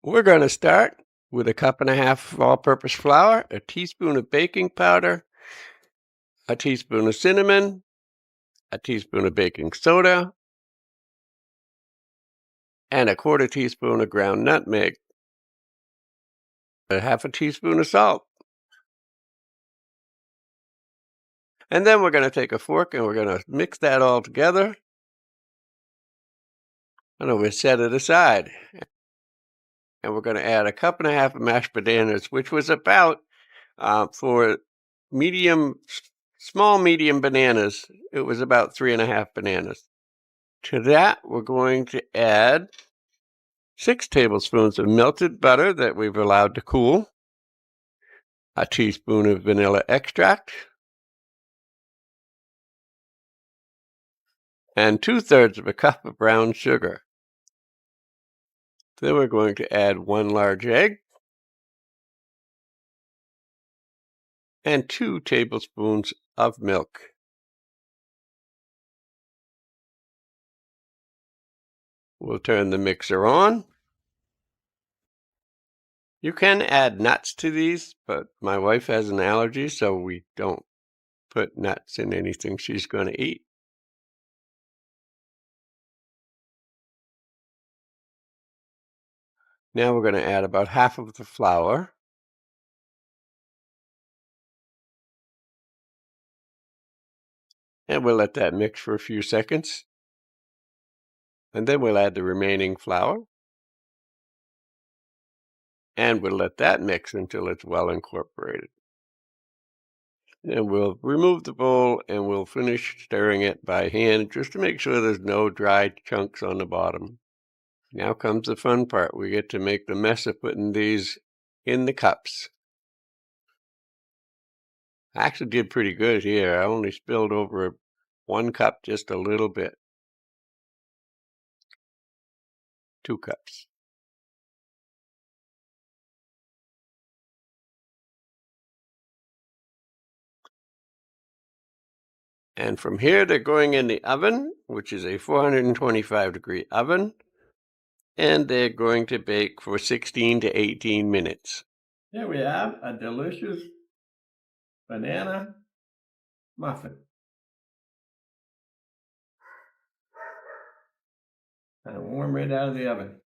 We're going to start with a cup and a half of all-purpose flour, a teaspoon of baking powder, a teaspoon of cinnamon, a teaspoon of baking soda, and a quarter teaspoon of ground nutmeg, a half a teaspoon of salt. And then we're going to take a fork and we're going to mix that all together. And then we'll set it aside. And we're going to add a cup and a half of mashed bananas, which was about for small medium bananas, it was about 3.5 bananas. To that, we're going to add 6 tablespoons of melted butter that we've allowed to cool, a teaspoon of vanilla extract, and 2/3 of a cup of brown sugar. Then we're going to add 1 large egg and 2 tablespoons of milk. We'll turn the mixer on. You can add nuts to these, but my wife has an allergy, so we don't put nuts in anything she's going to eat. Now we're going to add about half of the flour. And we'll let that mix for a few seconds. And then we'll add the remaining flour. And we'll let that mix until it's well incorporated. And we'll remove the bowl and we'll finish stirring it by hand just to make sure there's no dry chunks on the bottom. Now comes the fun part. We get to make the mess of putting these in the cups. I actually did pretty good here. I only spilled over 1 cup, just a little bit. 2 cups. And from here, they're going in the oven, which is a 425-degree oven, and they're going to bake for 16 to 18 minutes. Here we have a delicious banana muffin. And warm right out of the oven.